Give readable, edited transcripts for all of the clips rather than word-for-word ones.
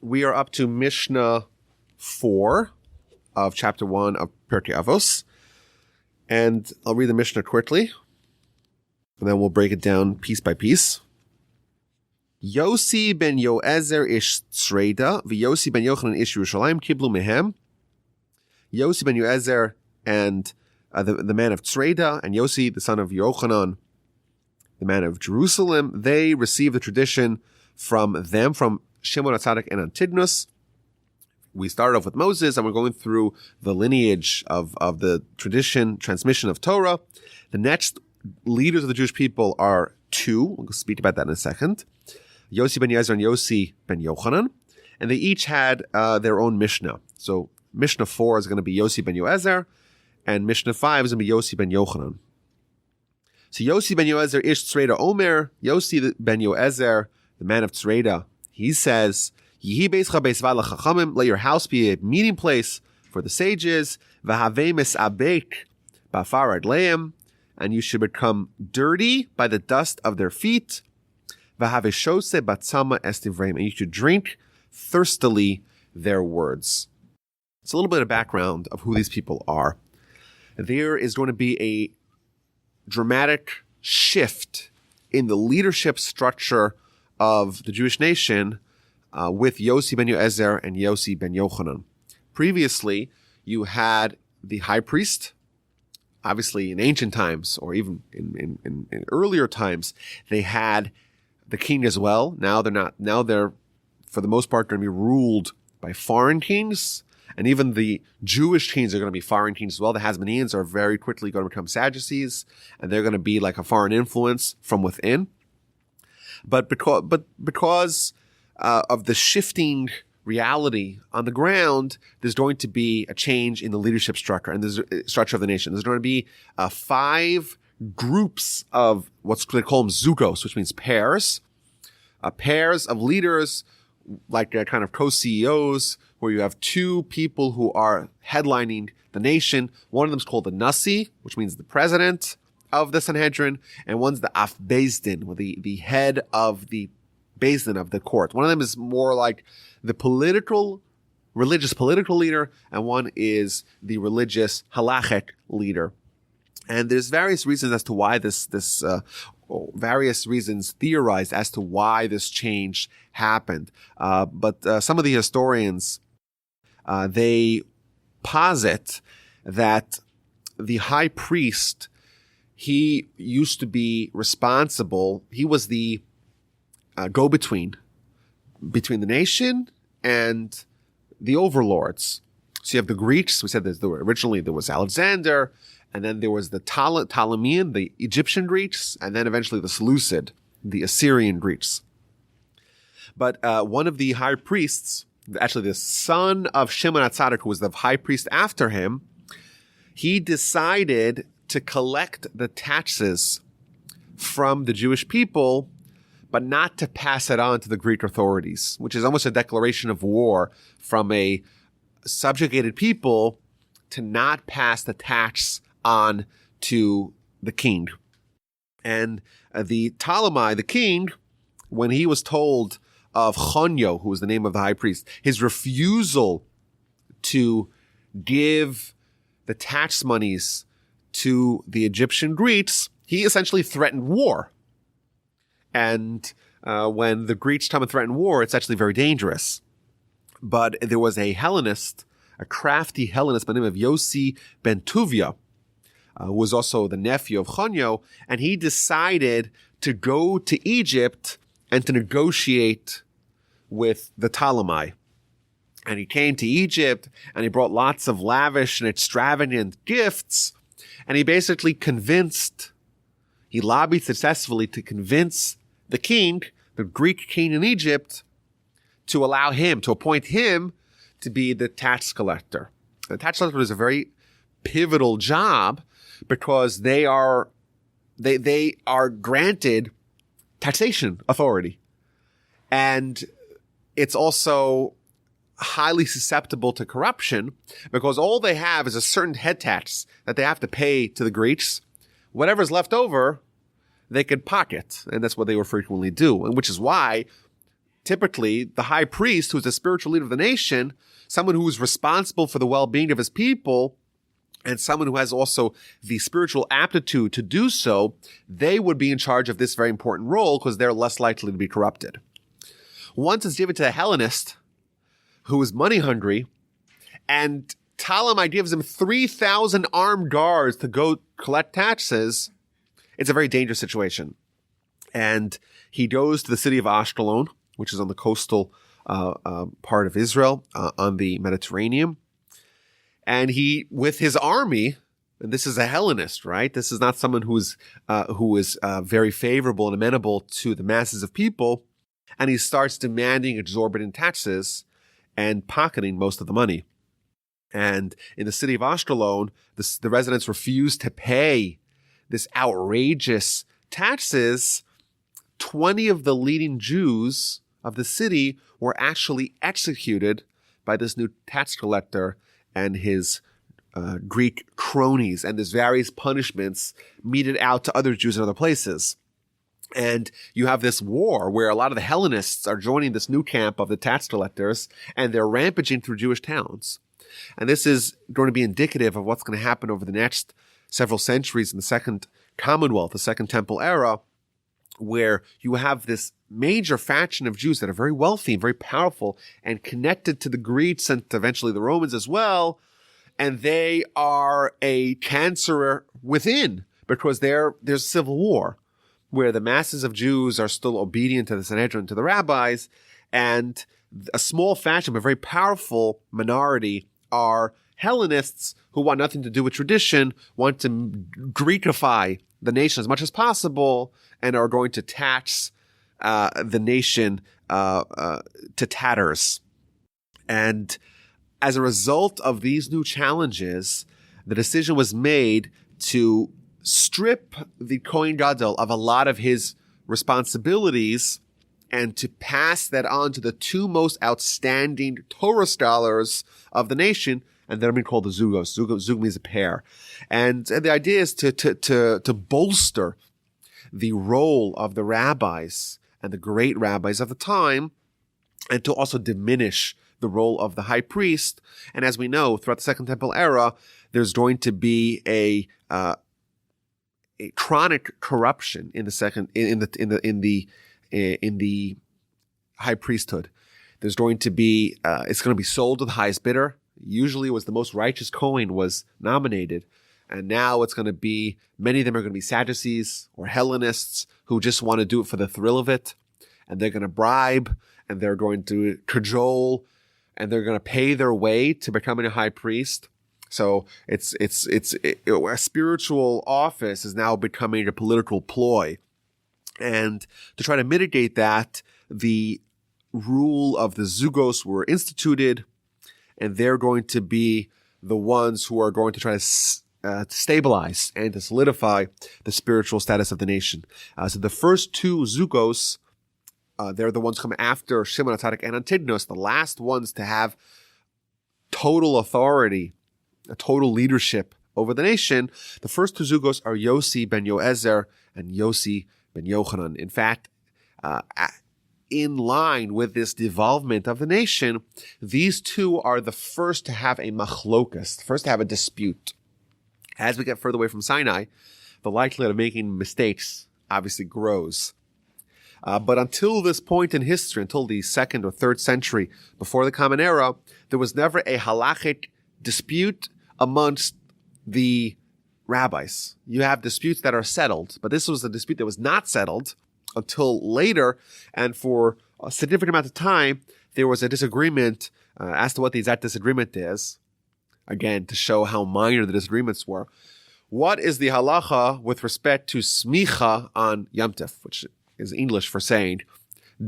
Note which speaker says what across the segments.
Speaker 1: we are up to Mishnah 4 of chapter 1 of Pirkei Avos. And I'll read the Mishnah quickly, and then we'll break it down piece by piece. Yossi ben Yoezer ish Tzreda, v'Yossi ben Yochanan ish Yerushalayim kiblu mehem. Yossi ben Yoezer and the man of Tzreda, and Yossi, the son of Yochanan, the man of Jerusalem, they received the tradition from them, from Shimon HaTzadik and Antigonus. We started off with Moses, and we're going through the lineage of the tradition, transmission of Torah. The next leaders of the Jewish people are two. We'll speak about that in a second. Yossi ben Yoezer and Yossi ben Yochanan. And they each had their own Mishnah. So Mishnah 4 is going to be Yossi ben Yoezer, and Mishnah 5 is going to be Yossi ben Yochanan. So Yossi ben Yoezer ish Tzreda Omer, Yossi ben Yoezer, the man of Tzreda, he says, Yihi beischa beisvad lachachamim, let your house be a meeting place for the sages, v'havei misabek b'afar adleim, and you should become dirty by the dust of their feet, v'havei shose batzama estivreim, and you should drink thirstily their words. It's a little bit of background of who these people are. There is going to be a dramatic shift in the leadership structure of the Jewish nation with Yossi ben Yoezer and Yossi ben Yochanan. Previously, you had the high priest. Obviously, in ancient times, or even in earlier times, they had the king as well. Now they're not. Now they're, for the most part, going to be ruled by foreign kings. And even the Jewish kings are going to be foreign kings as well. The Hasmoneans are very quickly going to become Sadducees, and they're going to be like a foreign influence from within. But because of the shifting reality on the ground, there's going to be a change in the leadership structure and the structure of the nation. There's going to be 5 groups of what's they call them zugos, which means pairs. Pairs of leaders, like kind of co-CEOs, where you have 2 people who are headlining the nation. One of them is called the Nasi, which means the president of the Sanhedrin, and one's the Af Beis Din, the head of the Beis Din of the court. One of them is more like the religious political leader, and one is the religious halachic leader. And there's various reasons as to why various reasons theorized as to why this change happened. But some of the historians, they posit that the high priest, he used to be responsible. He was the go-between between the nation and the overlords. So you have the Greeks. We said originally there was Alexander, and then there was the Ptolemean, the Egyptian Greeks, and then eventually the Seleucid, the Assyrian Greeks. But one of the high priests, actually the son of Shimon HaTzadik, who was the high priest after him, he decided to collect the taxes from the Jewish people, but not to pass it on to the Greek authorities, which is almost a declaration of war from a subjugated people to not pass the tax on to the king. And the Ptolemy, the king, when he was told of Chonyo, who was the name of the high priest, his refusal to give the tax monies to the Egyptian Greeks, he essentially threatened war. And when the Greeks come and threaten war, it's actually very dangerous. But there was a Hellenist, a crafty Hellenist by the name of Yossi ben Tuvia, who was also the nephew of Chonyo, and he decided to go to Egypt and to negotiate with the Ptolemy. And he came to Egypt, and he brought lots of lavish and extravagant gifts, and he basically he lobbied successfully to convince the king, the Greek king in Egypt, to appoint him to be the tax collector. The tax collector is a very pivotal job because they are granted taxation authority. And it's also highly susceptible to corruption because all they have is a certain head tax that they have to pay to the Greeks. Whatever's left over, they could pocket. And that's what they would frequently do. And which is why typically the high priest, who's the spiritual leader of the nation, someone who is responsible for the well-being of his people, and someone who has also the spiritual aptitude to do so, they would be in charge of this very important role because they're less likely to be corrupted. Once it's given to a Hellenist who is money hungry, and Ptolemy gives him 3,000 armed guards to go collect taxes, it's a very dangerous situation. And he goes to the city of Ashkelon, which is on the coastal part of Israel, on the Mediterranean. And he, with his army, and this is a Hellenist, right? This is not someone who is very favorable and amenable to the masses of people. And he starts demanding exorbitant taxes and pocketing most of the money. And in the city of Ashkelon, the residents refused to pay this outrageous taxes. 20 of the leading Jews of the city were actually executed by this new tax collector and his Greek cronies, and there's various punishments meted out to other Jews in other places. And you have this war where a lot of the Hellenists are joining this new camp of the tax collectors, and they're rampaging through Jewish towns. And this is going to be indicative of what's going to happen over the next several centuries in the Second Commonwealth, the Second Temple era, where you have this major faction of Jews that are very wealthy and very powerful and connected to the Greeks and eventually the Romans as well. And they are a cancer within because there's civil war where the masses of Jews are still obedient to the Sanhedrin, to the rabbis, and a small faction, but very powerful minority are Hellenists who want nothing to do with tradition, want to Greekify the nation as much as possible, and are going to tax the nation to tatters. And as a result of these new challenges, the decision was made to strip the Kohen Gadol of a lot of his responsibilities and to pass that on to the two most outstanding Torah scholars of the nation, and they're being called the Zugos. Zug means a pair. And the idea is to bolster the role of the rabbis and the great rabbis of the time, and to also diminish the role of the high priest. And as we know, throughout the Second Temple era, there's going to be a chronic corruption in the high priesthood. There's going to be it's going to be sold to the highest bidder. Usually, it was the most righteous Kohen was nominated, and now it's going to be many of them are going to be Sadducees or Hellenists who just want to do it for the thrill of it, and they're going to bribe and they're going to cajole and they're going to pay their way to becoming a high priest. So a spiritual office is now becoming a political ploy. And to try to mitigate that, the rule of the Zugos were instituted, and they're going to be the ones who are going to try to stabilize and to solidify the spiritual status of the nation. So the first two Zugos, they're the ones coming after Shimon HaTzadik and Antigonus, the last ones to have total authority, a total leadership over the nation. The first two Zugos are Yossi ben Yoezer and Yossi ben Yochanan. In fact, in line with this devolvement of the nation, these two are the first to have a machlokas, first to have a dispute. As we get further away from Sinai, the likelihood of making mistakes obviously grows. But until this point in history, until the 2nd or 3rd century before the Common Era, there was never a halachic dispute amongst the rabbis. You have disputes that are settled, but this was a dispute that was not settled until later, and for a significant amount of time, there was a disagreement as to what the exact disagreement is. Again, to show how minor the disagreements were. What is the halacha with respect to smicha on Yom Tov, which is English for saying,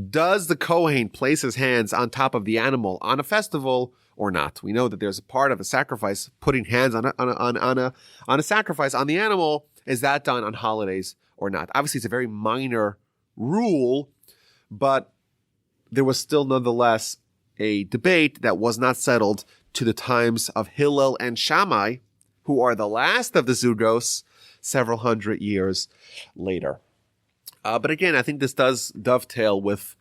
Speaker 1: does the Kohen place his hands on top of the animal on a festival or not? We know that there's a part of a sacrifice, putting hands on a sacrifice on the animal. Is that done on holidays or not? Obviously, it's a very minor rule, but there was still nonetheless a debate that was not settled to the times of Hillel and Shammai, who are the last of the Zugos several hundred years later. But again, I think this does dovetail with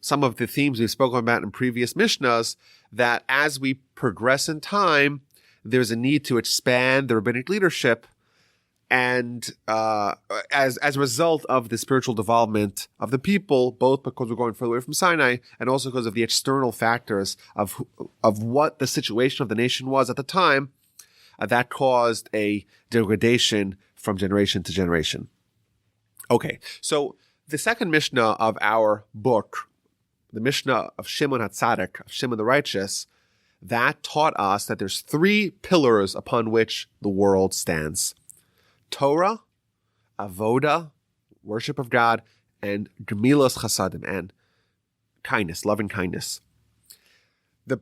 Speaker 1: some of the themes we've spoken about in previous mishnas, that as we progress in time, there's a need to expand the rabbinic leadership, and as a result of the spiritual development of the people, both because we're going further away from Sinai and also because of the external factors of what the situation of the nation was at the time, that caused a degradation from generation to generation. Okay, so the second Mishnah of our book, the Mishnah of Shimon HaTzadik, of Shimon the Righteous, that taught us that there's three pillars upon which the world stands: Torah, Avoda, worship of God, and Gemilas Chasadim, and kindness, loving kindness. The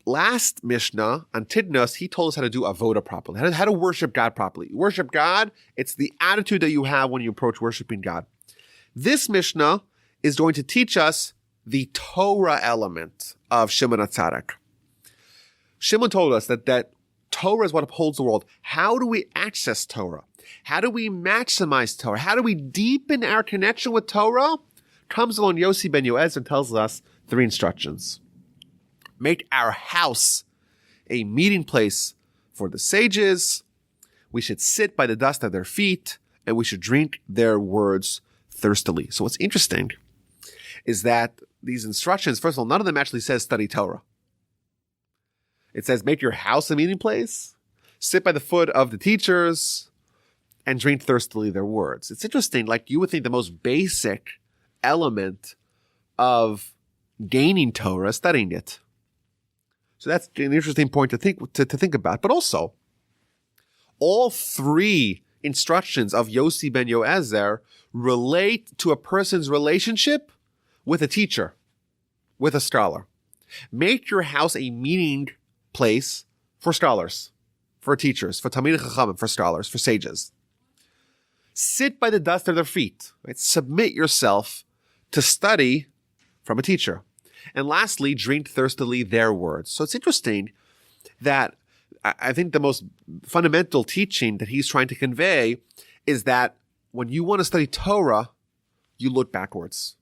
Speaker 1: last Mishnah on Tidnos, he told us how to do Avoda properly, how to worship God properly. Worship God, it's the attitude that you have when you approach worshiping God. This Mishnah is going to teach us the Torah element of Shimon HaTzadik. Shimon told us that Torah is what upholds the world. How do we access Torah? How do we maximize Torah? How do we deepen our connection with Torah? Comes along Yossi ben Yoez and tells us three instructions. Make our house a meeting place for the sages. We should sit by the dust of their feet, and we should drink their words thirstily. So what's interesting is that these instructions, first of all, none of them actually says study Torah. It says make your house a meeting place, sit by the foot of the teachers, and drink thirstily their words. It's interesting, like you would think the most basic element of gaining Torah is studying it. So that's an interesting point to think about. But also, all three instructions of Yossi ben Yoezer relate to a person's relationship with a teacher, with a scholar. Make your house a meeting place for scholars, for teachers, for Talmidei Chachamim, for scholars, for sages. Sit by the dust of their feet. Right? Submit yourself to study from a teacher. And lastly, drink thirstily their words. So it's interesting that I think the most fundamental teaching that he's trying to convey is that when you want to study Torah, you look backwards.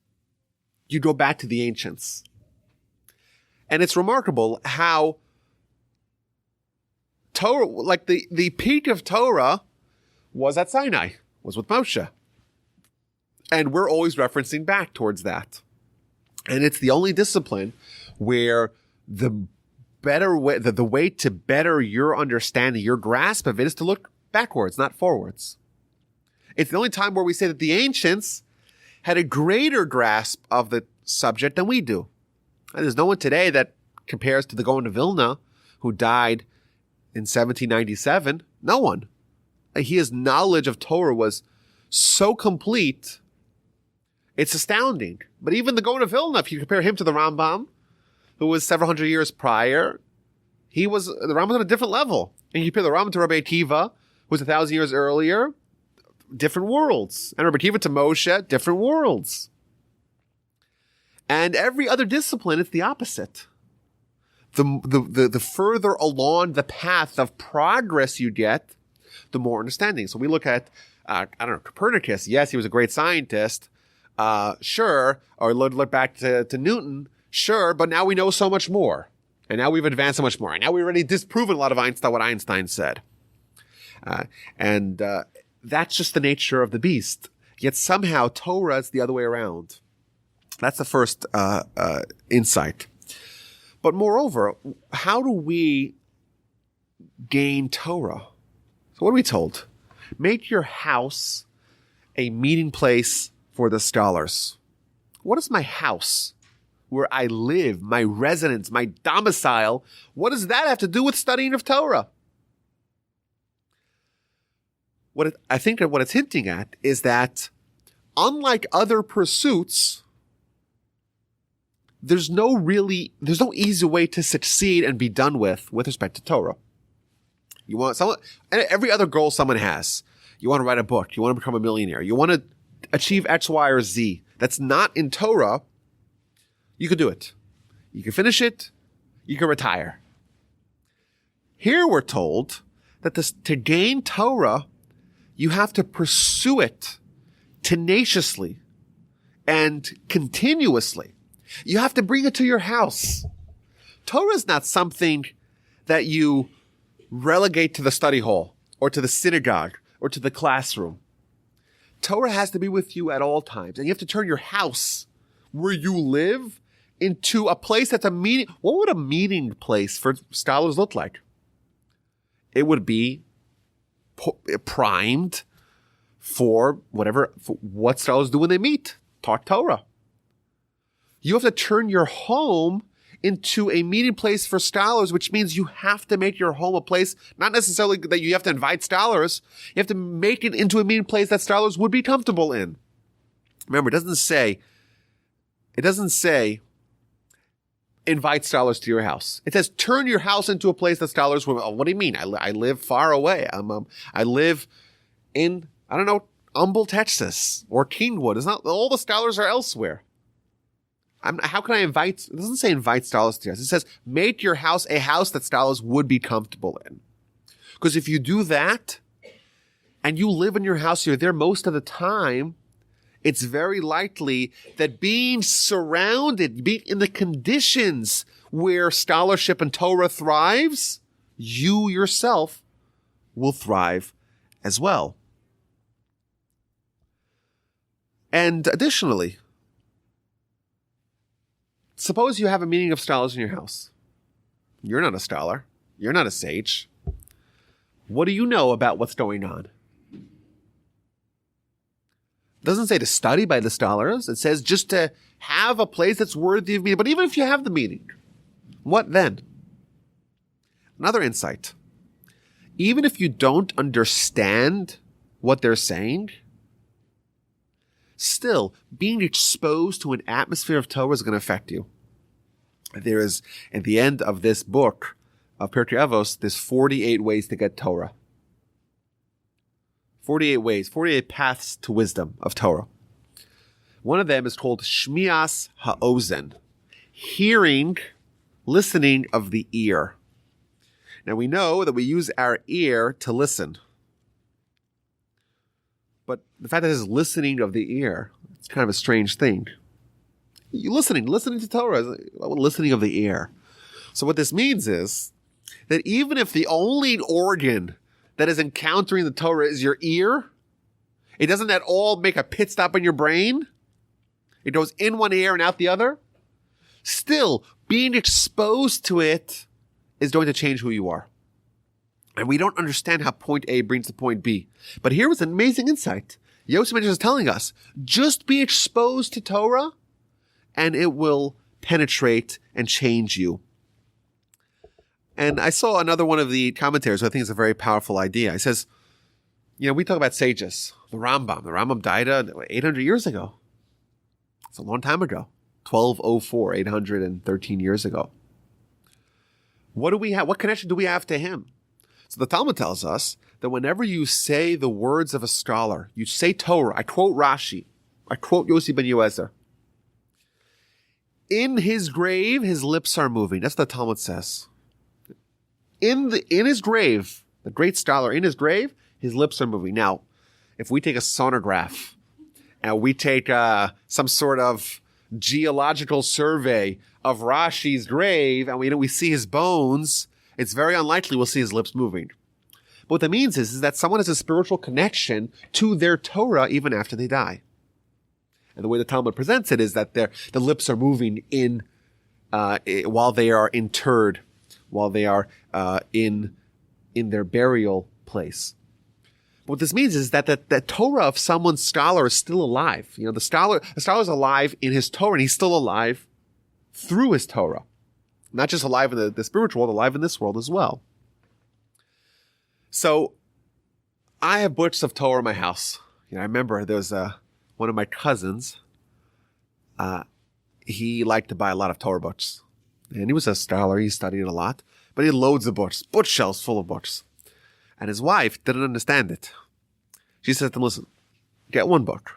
Speaker 1: You go back to the ancients. And it's remarkable how Torah, like the peak of Torah was at Sinai, was with Moshe. And we're always referencing back towards that. And it's the only discipline where the better way, the way to better your understanding, your grasp of it, is to look backwards, not forwards. It's the only time where we say that the ancients had a greater grasp of the subject than we do. And there's no one today that compares to the Gaon of Vilna, who died in 1797. No one. His knowledge of Torah was so complete, it's astounding. But even the Gaon of Vilna, if you compare him to the Rambam, who was several hundred years prior, the Rambam was on a different level. And you compare the Rambam to Rabbi Akiva, who was 1,000 years earlier, different worlds. And Rabbi Akiva to Moshe, different worlds. And every other discipline, it's the opposite. The further along the path of progress you get, the more understanding. So we look at, Copernicus. Yes, he was a great scientist. Sure. Or look back to Newton. Sure. But now we know so much more. And now we've advanced so much more. And now we've already disproven a lot of what Einstein said. And that's just the nature of the beast. Yet somehow Torah is the other way around. That's the first insight. But moreover, how do we gain Torah? So what are we told? Make your house a meeting place for the scholars. What is my house? Where I live, my residence, my domicile. What does that have to do with studying of Torah? I think that what it's hinting at is that unlike other pursuits, there's no easy way to succeed and be done with respect to Torah. You want every other goal someone has. You want to write a book. You want to become a millionaire. You want to achieve X, Y, or Z. That's not in Torah. You can do it. You can finish it. You can retire. Here we're told that to gain Torah, you have to pursue it tenaciously and continuously. You have to bring it to your house. Torah is not something that you relegate to the study hall or to the synagogue or to the classroom. Torah has to be with you at all times. And you have to turn your house where you live into a place that's a meeting. What would a meeting place for scholars look like? It would be primed for what scholars do when they meet. Talk Torah. You have to turn your home into a meeting place for scholars, which means you have to make your home a place, not necessarily that you have to invite scholars. You have to make it into a meeting place that scholars would be comfortable in. Remember, it doesn't say invite scholars to your house. It says turn your house into a place that scholars will. Oh, what do you mean? I live far away. I live in, I don't know, Humble, Texas or Kingwood. It's not, all the scholars are elsewhere. How can I invite? It doesn't say invite scholars to your house. It says make your house a house that scholars would be comfortable in. Because if you do that and you live in your house, you're there most of the time, it's very likely that being surrounded, being in the conditions where scholarship and Torah thrives, you yourself will thrive as well. And additionally, suppose you have a meeting of scholars in your house. You're not a scholar. You're not a sage. What do you know about what's going on? It doesn't say to study by the scholars. It says just to have a place that's worthy of meeting. But even if you have the meeting, what then? Another insight. Even if you don't understand what they're saying, still, being exposed to an atmosphere of Torah is going to affect you. There is, at the end of this book of Pirkei Avos, there's 48 ways to get Torah. 48 ways, 48 paths to wisdom of Torah. One of them is called Shmias Ha'ozen, hearing, listening of the ear. Now we know that we use our ear to listen. But the fact that it is listening of the ear, it's kind of a strange thing. You listening to Torah is listening of the ear. So what this means is that even if the only organ that is encountering the Torah is your ear, it doesn't at all make a pit stop in your brain. It goes in one ear and out the other. Still, being exposed to it is going to change who you are. And we don't understand how point A brings to point B. But here was an amazing insight. Yossi Ben is telling us, just be exposed to Torah and it will penetrate and change you. And I saw another one of the commentators who I think is a very powerful idea. He says, we talk about sages. The Rambam died 800 years ago. It's a long time ago. 1204, 813 years ago. What do we have? What connection do we have to him? So the Talmud tells us that whenever you say the words of a scholar, you say Torah, I quote Rashi, I quote Yossi ben Yoezer. In his grave, his lips are moving. That's what the Talmud says. In his grave, the great scholar, in his grave, his lips are moving. Now, if we take a sonograph and we take some sort of geological survey of Rashi's grave and we see his bones, it's very unlikely we'll see his lips moving. But what that means is that someone has a spiritual connection to their Torah even after they die. And the way the Talmud presents it is that the lips are moving while they are interred, while they are in their burial place. What this means is that the Torah of someone's scholar is still alive. The scholar is alive in his Torah, and he's still alive through his Torah. Not just alive in the spiritual world, alive in this world as well. So, I have books of Torah in my house. I remember there was one of my cousins. He liked to buy a lot of Torah books. And he was a scholar, he studied a lot. But he had loads of books, bookshelves full of books. And his wife didn't understand it. She said to him, listen, get one book,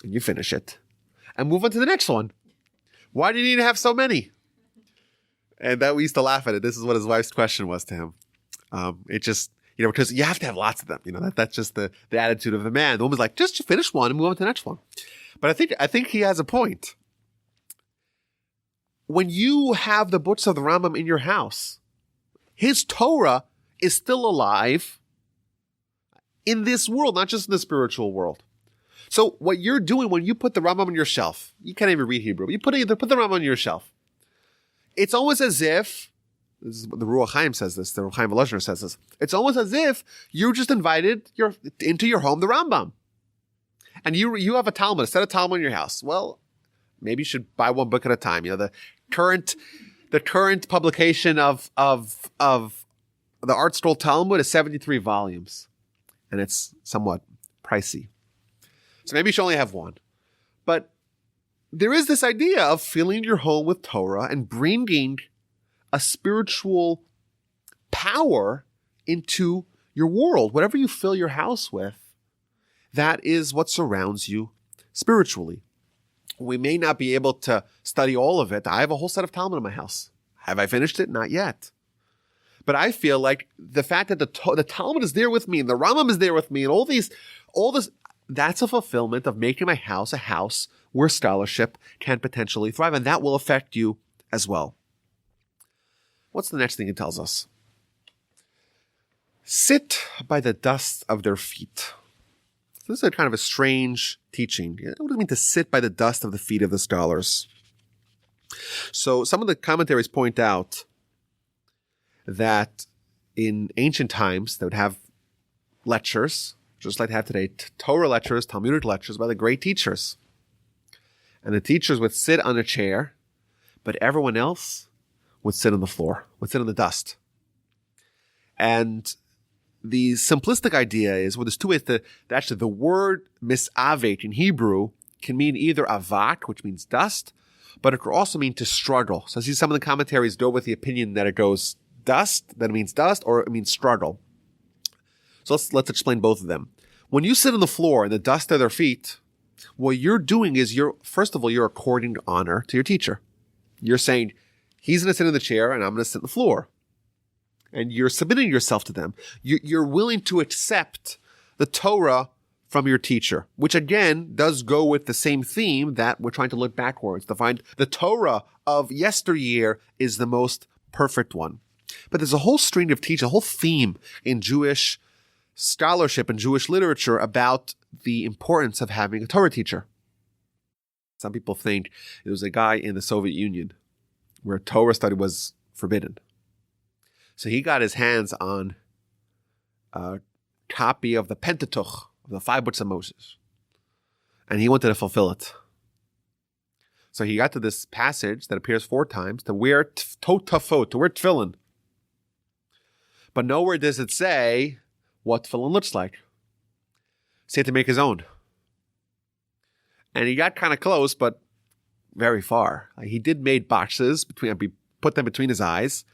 Speaker 1: and you finish it, and move on to the next one. Why do you need to have so many? And that we used to laugh at it. This is what his wife's question was to him. It just, because you have to have lots of them. That's just the attitude of the man. The woman's like, just finish one and move on to the next one. But I think he has a point. when you have the books of the Rambam in your house, his Torah is still alive in this world, not just in the spiritual world. So what you're doing when you put the Rambam on your shelf, you can't even read Hebrew, but you put the Rambam on your shelf. It's almost as if, this is what the Ruach Chaim says this, the Ruach Chaim Volozhiner says this, it's almost as if you just invited into your home the Rambam. And you have a Talmud, a set of Talmud in your house. Well, maybe you should buy one book at a time. The current publication of the Art Scroll Talmud is 73 volumes. And it's somewhat pricey. So maybe you should only have one. But there is this idea of filling your home with Torah and bringing a spiritual power into your world. Whatever you fill your house with, that is what surrounds you spiritually. We may not be able to study all of it. I have a whole set of Talmud in my house. Have I finished it? Not yet. But I feel like the fact that the Talmud is there with me and the Rambam is there with me and all this, that's a fulfillment of making my house a house where scholarship can potentially thrive. And that will affect you as well. What's the next thing it tells us? Sit by the dust of their feet. This is a kind of a strange teaching. What does it mean to sit by the dust of the feet of the scholars? So some of the commentaries point out that in ancient times they would have lectures, just like they have today, Torah lectures, Talmudic lectures by the great teachers. And the teachers would sit on a chair, but everyone else would sit on the floor, would sit on the dust. And the simplistic idea is, well, there's two ways actually the word misavet in Hebrew can mean either avat, which means dust, but it could also mean to struggle. So I see some of the commentaries go with the opinion that it goes dust, that it means dust, or it means struggle. So let's explain both of them. When you sit on the floor and the dust of their feet, what you're doing is first of all, you're according honor to your teacher. You're saying, he's going to sit in the chair and I'm going to sit on the floor. And you're submitting yourself to them. You're willing to accept the Torah from your teacher, which again does go with the same theme that we're trying to look backwards to find the Torah of yesteryear is the most perfect one. But there's a whole string of teaching, a whole theme in Jewish scholarship and Jewish literature about the importance of having a Torah teacher. Some people think it was a guy in the Soviet Union where Torah study was forbidden. So he got his hands on a copy of the Pentateuch, of the 5 books of Moses. And he wanted to fulfill it. So he got to this passage that appears 4 times, to wear totafot, to wear tefillin. But nowhere does it say what tefillin looks like. So he had to make his own. And he got kind of close, but very far. He did made boxes, put them between his eyes,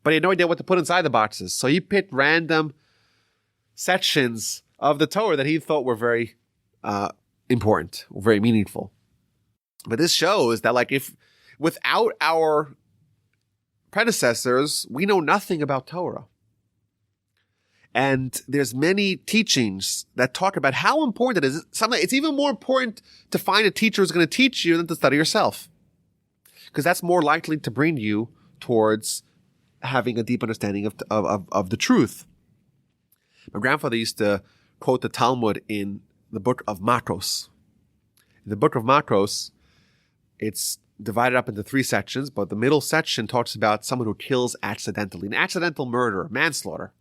Speaker 1: but he had no idea what to put inside the boxes. So he picked random sections of the Torah that he thought were very important, very meaningful. But this shows that, if without our predecessors, we know nothing about Torah. And there's many teachings that talk about how important it is. It's even more important to find a teacher who's going to teach you than to study yourself. Because that's more likely to bring you towards having a deep understanding of the truth. My grandfather used to quote the Talmud in the book of Makos. In the book of Makos, it's divided up into 3 sections, but the middle section talks about someone who kills accidentally, an accidental murder, manslaughter.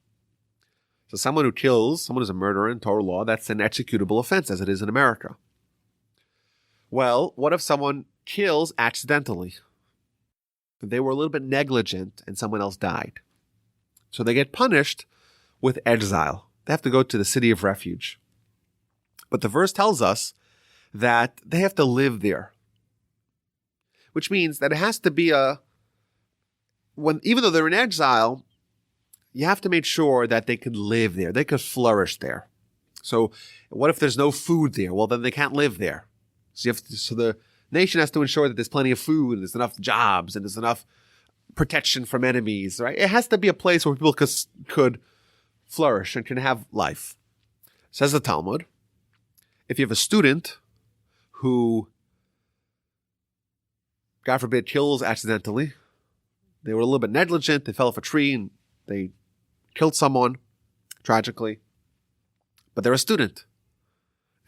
Speaker 1: So someone who's a murderer in Torah law, that's an executable offense, as it is in America. Well, what if someone kills accidentally? They were a little bit negligent and someone else died. So they get punished with exile. They have to go to the city of refuge. But the verse tells us that they have to live there. Which means that it has to be even though they're in exile, you have to make sure that they could live there. They could flourish there. So what if there's no food there? Well, then they can't live there. So the nation has to ensure that there's plenty of food, and there's enough jobs, and there's enough protection from enemies, right? It has to be a place where people could flourish and can have life. Says the Talmud, if you have a student who God forbid, kills accidentally. They were a little bit negligent. They fell off a tree and they killed someone, tragically. But they're a student.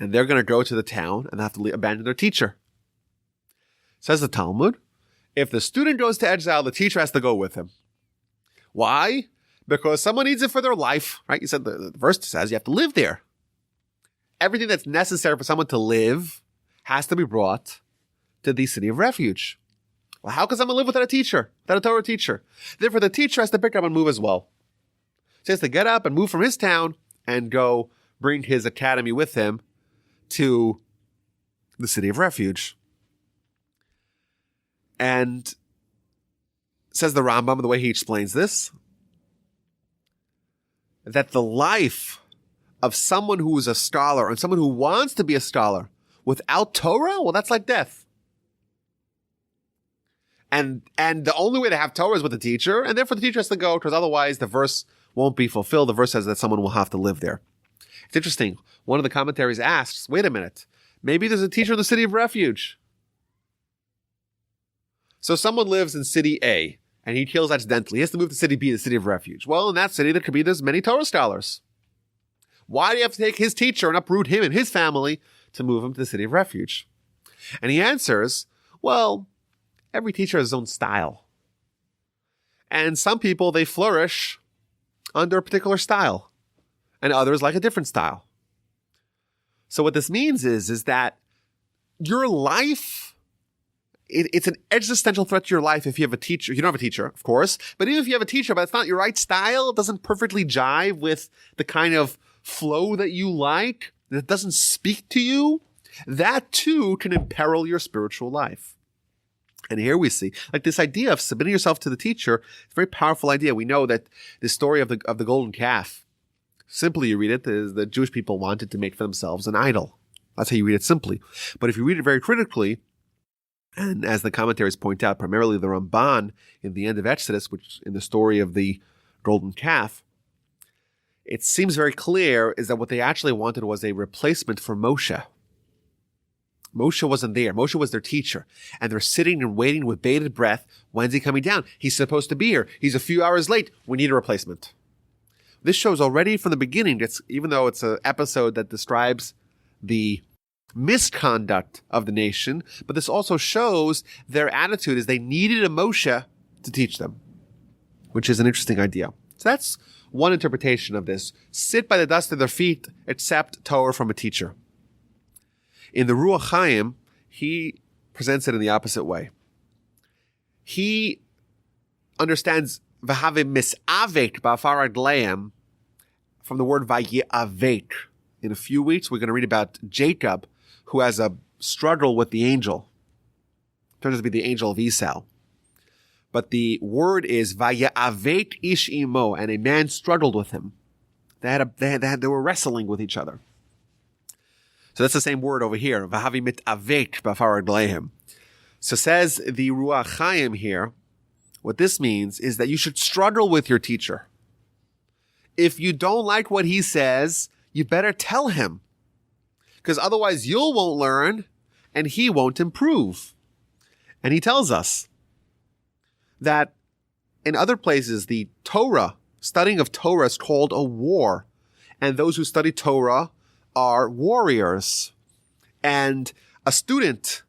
Speaker 1: And they're going to go to the town and have to abandon their teacher. Says the Talmud, if the student goes to exile, the teacher has to go with him. Why? Because someone needs it for their life, right? You said the verse says you have to live there. Everything that's necessary for someone to live has to be brought to the city of refuge. Well, how can someone live without a teacher, without a Torah teacher? Therefore, the teacher has to pick up and move as well. He has to get up and move from his town and go bring his academy with him to the city of refuge. And says the Rambam, the way he explains this, that the life of someone who is a scholar and someone who wants to be a scholar without Torah, well, that's like death. And the only way to have Torah is with the teacher, and therefore the teacher has to go, because otherwise the verse won't be fulfilled. The verse says that someone will have to live there. It's interesting. One of the commentaries asks, wait a minute, maybe there's a teacher in the city of refuge. So someone lives in city A, and he kills accidentally. He has to move to city B, the city of refuge. Well, in that city, there's many Torah scholars. Why do you have to take his teacher and uproot him and his family to move him to the city of refuge? And he answers, well, every teacher has his own style. And some people, they flourish under a particular style. And others like a different style. So what this means is that your life, it's an existential threat to your life if you have a teacher. You don't have a teacher, of course. But even if you have a teacher, but it's not your right style, it doesn't perfectly jive with the kind of flow that you like, that doesn't speak to you, that too can imperil your spiritual life. And here we see, like this idea of submitting yourself to the teacher, it's a very powerful idea. We know that the story of the golden calf, simply you read it, is the Jewish people wanted to make for themselves an idol. That's how you read it simply. But if you read it very critically, and as the commentaries point out, primarily the Ramban in the end of Exodus, which in the story of the golden calf, it seems very clear is that what they actually wanted was a replacement for Moshe. Moshe wasn't there. Moshe was their teacher. And they're sitting and waiting with bated breath. When's he coming down? He's supposed to be here. He's a few hours late. We need a replacement. This shows already from the beginning, even though it's an episode that describes the misconduct of the nation, but this also shows their attitude is they needed a Moshe to teach them, which is an interesting idea. So that's one interpretation of this. Sit by the dust of their feet, accept Torah from a teacher. In the Ruach Chaim, he presents it in the opposite way. He understands v'have misavek ba'afar ragleim from the word vayeavek. In a few weeks, we're going to read about Jacob, who has a struggle with the angel. Turns out to be the angel of Esau. But the word is vayeavek ish imo, and a man struggled with him. They were wrestling with each other. So that's the same word over here. V'havi mitavek b'afar ragleim. So says the Ruach Chaim here, what this means is that you should struggle with your teacher. If you don't like what he says, you better tell him. Because otherwise you won't learn and he won't improve. And he tells us that in other places, the Torah, studying of Torah is called a war. And those who study Torah are warriors. And a student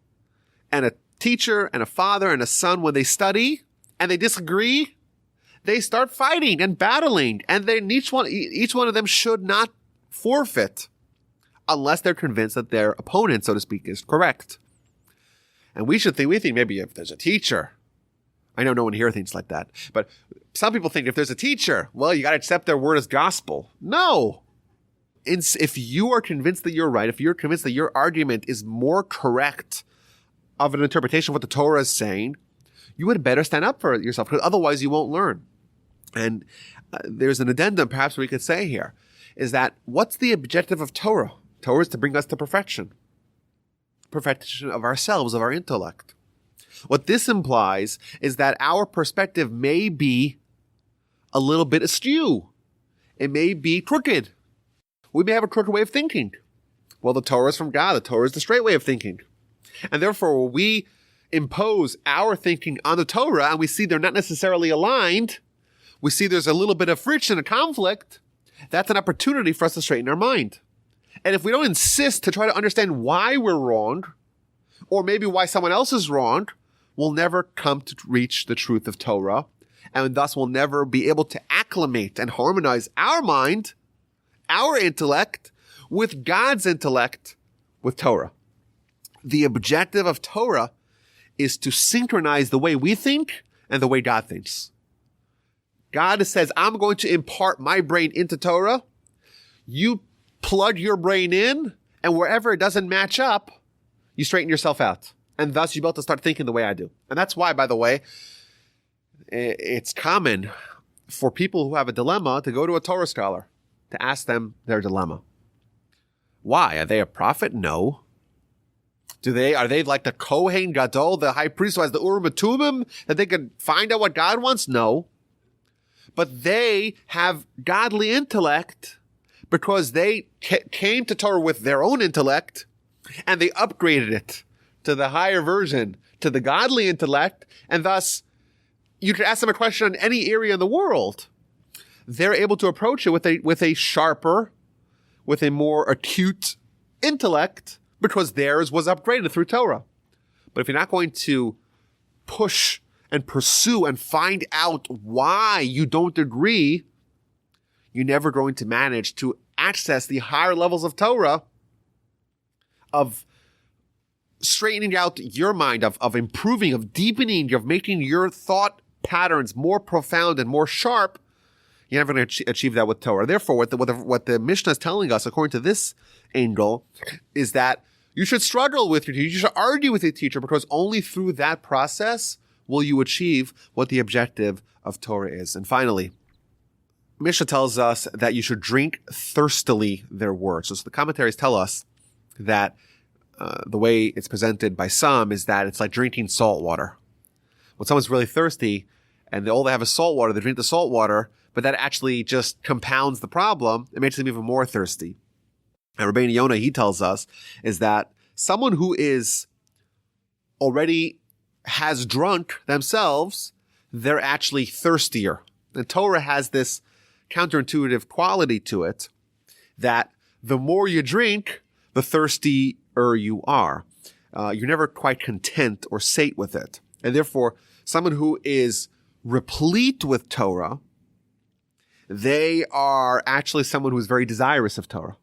Speaker 1: and a teacher and a father and a son, when they study and they disagree, they start fighting and battling. And each one of them should not forfeit unless they're convinced that their opponent, so to speak, is correct. And we think maybe if there's a teacher, I know no one here thinks like that, but some people think if there's a teacher, well, you got to accept their word as gospel. No. If you are convinced that you're right, if you're convinced that your argument is more correct of an interpretation of what the Torah is saying, you would better stand up for yourself, because otherwise you won't learn. And there's an addendum perhaps we could say here, is that what's the objective of Torah? Torah is to bring us to perfection. Perfection of ourselves, of our intellect. What this implies is that our perspective may be a little bit askew. It may be crooked. We may have a crooked way of thinking. Well, the Torah is from God. The Torah is the straight way of thinking. And therefore, we impose our thinking on the Torah and we see they're not necessarily aligned, we see there's a little bit of friction, a conflict, that's an opportunity for us to straighten our mind. And if we don't insist to try to understand why we're wrong, or maybe why someone else is wrong, we'll never come to reach the truth of Torah, and thus we'll never be able to acclimate and harmonize our mind, our intellect, with God's intellect, with Torah. The objective of Torah is to synchronize the way we think and the way God thinks. God says, I'm going to impart my brain into Torah. You plug your brain in, and wherever it doesn't match up, you straighten yourself out. And thus you're able to start thinking the way I do. And that's why, by the way, it's common for people who have a dilemma to go to a Torah scholar to ask them their dilemma. Why? Are they a prophet? No. Are they like the Kohen Gadol, the high priest who has the Urim and Tumim, that they can find out what God wants? No. But they have godly intellect because they came to Torah with their own intellect and they upgraded it to the higher version, to the godly intellect, and thus you could ask them a question on any area in the world. They're able to approach it with a sharper, with a more acute intellect because theirs was upgraded through Torah. But if you're not going to push and pursue and find out why you don't agree, you're never going to manage to access the higher levels of Torah, of straightening out your mind, of improving, of deepening, of making your thought patterns more profound and more sharp. You're never going to achieve that with Torah. Therefore, what the Mishnah is telling us, according to this angle, is that you should struggle with your teacher. You should argue with your teacher because only through that process will you achieve what the objective of Torah is. And finally, Mishnah tells us that you should drink thirstily their words. So the commentaries tell us that the way it's presented by some is that it's like drinking salt water. When someone's really thirsty and all they have is salt water, they drink the salt water, but that actually just compounds the problem. It makes them even more thirsty. And Rabbeinu Yonah, he tells us, is that someone who is already has drunk themselves, they're actually thirstier. And Torah has this counterintuitive quality to it that the more you drink, the thirstier you are. You're never quite content or sate with it. And therefore, someone who is replete with Torah, they are actually someone who is very desirous of Torah.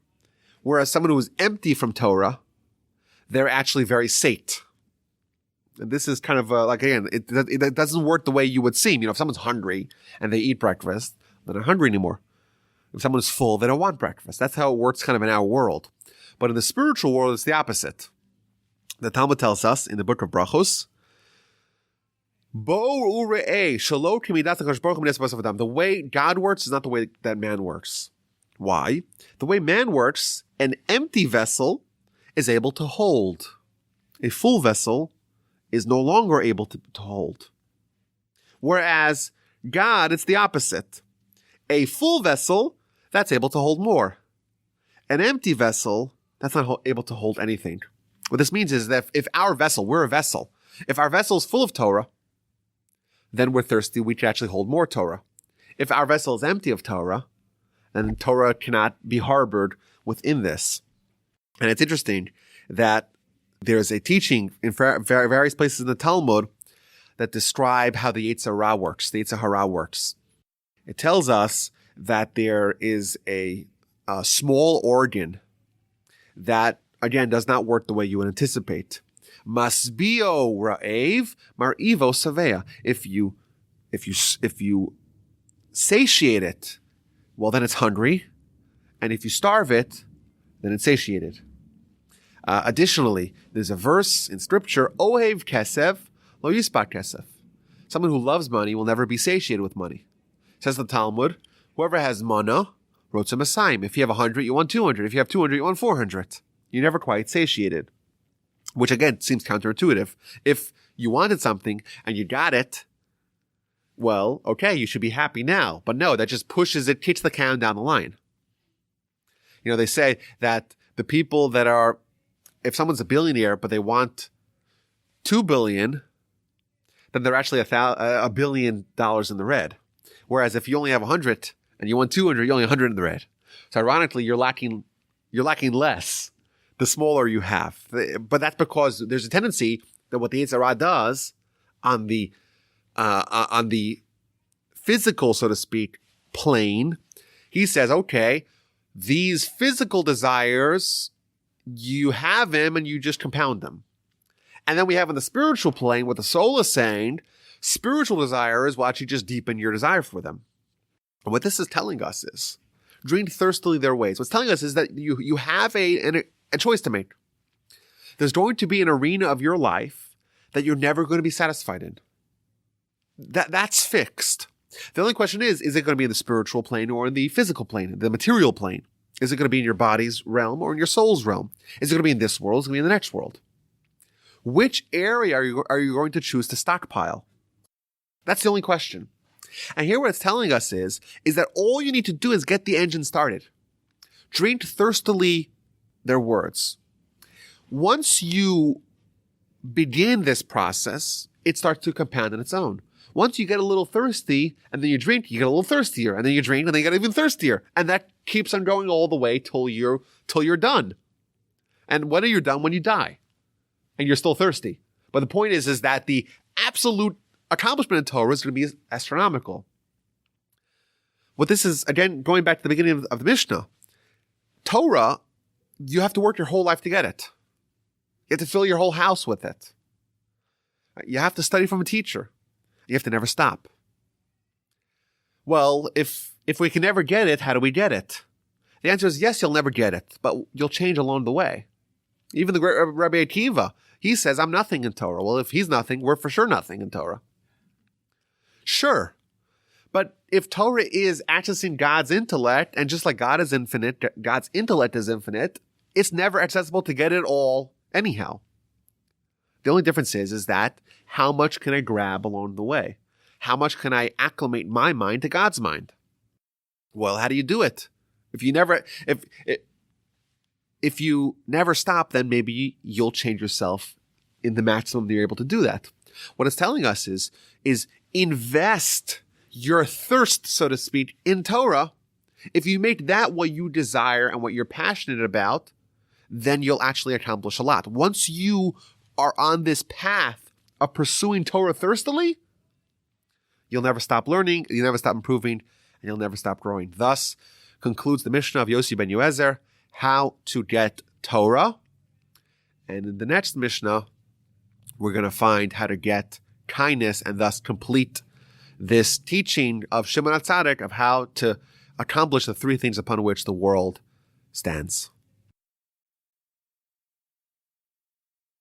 Speaker 1: Whereas someone who is empty from Torah, they're actually very sate. And this is kind of it doesn't work the way you would seem. If someone's hungry and they eat breakfast, they're not hungry anymore. If someone's full, they don't want breakfast. That's how it works kind of in our world. But in the spiritual world, it's the opposite. The Talmud tells us in the book of Brachos, the way God works is not the way that man works. Why? The way man works, an empty vessel is able to hold. A full vessel is no longer able to hold. Whereas God, it's the opposite. A full vessel, that's able to hold more. An empty vessel, that's not able to hold anything. What this means is that if our vessel, we're a vessel, if our vessel is full of Torah, then we're thirsty, we can actually hold more Torah. If our vessel is empty of Torah, then Torah cannot be harbored within this. And it's interesting that there's a teaching in various places in the Talmud that describe how the Yetzer Hara works, the Yetzer Hara works. It tells us that there is a small organ that, again, does not work the way you would anticipate. Masbio ra'ev mar'ivo savea. If you satiate it, well, then it's hungry. And if you starve it, then it's satiated. Additionally, there's a verse in scripture, Ohev kesef, lo yispat kesef. Someone who loves money will never be satiated with money. Says the Talmud, whoever has mana, wrote some asayim. If you have 100, you want 200. If you have 200, you want 400. You're never quite satiated. Which again, seems counterintuitive. If you wanted something and you got it, well, okay, you should be happy now. But no, that just pushes it, kicks the can down the line. They say that the people that are, if someone's a billionaire, but they want $2 billion, then they're actually $1 billion in the red. Whereas if you only have 100 and you want 200, you're only 100 in the red. So ironically, you're lacking less the smaller you have. But that's because there's a tendency that what the Yetzer Hara does on the physical, so to speak, plane, he says, okay, these physical desires, you have them and you just compound them. And then we have on the spiritual plane what the soul is saying, spiritual desires will actually just deepen your desire for them. And what this is telling us is, drink thirstily their ways. What's telling us is that you have a choice to make. There's going to be an arena of your life that you're never going to be satisfied in. That's fixed. The only question is it going to be in the spiritual plane or in the physical plane, the material plane? Is it going to be in your body's realm or in your soul's realm? Is it going to be in this world? Is it going to be in the next world? Which area are you going to choose to stockpile? That's the only question. And here what it's telling us is that all you need to do is get the engine started. Drink thirstily their words. Once you begin this process, it starts to compound on its own. Once you get a little thirsty and then you drink, you get a little thirstier, and then you drink and then you get even thirstier. And that keeps on going all the way till you're done. And when are you done? When you die. And you're still thirsty. But the point is that the absolute accomplishment in Torah is going to be astronomical. What this is, again, going back to the beginning of the Mishnah, Torah, you have to work your whole life to get it. You have to fill your whole house with it. You have to study from a teacher. You have to never stop. Well, if we can never get it, how do we get it? The answer is yes, you'll never get it, but you'll change along the way. Even the great Rabbi Akiva, he says, I'm nothing in Torah. Well, if he's nothing, we're for sure nothing in Torah. Sure. But if Torah is accessing God's intellect, and just like God is infinite, God's intellect is infinite, it's never accessible to get it all anyhow. The only difference is that how much can I grab along the way? How much can I acclimate my mind to God's mind? Well, how do you do it? If you never stop, then maybe you'll change yourself in the maximum that you're able to do that. What it's telling us is invest your thirst, so to speak, in Torah. If you make that what you desire and what you're passionate about, then you'll actually accomplish a lot. Once you are on this path of pursuing Torah thirstily, you'll never stop learning, you'll never stop improving, and you'll never stop growing. Thus concludes the Mishnah of Yossi ben Yoezer, how to get Torah. And in the next Mishnah, we're going to find how to get kindness and thus complete this teaching of Shimon HaTzadik of how to accomplish the three things upon which the world stands.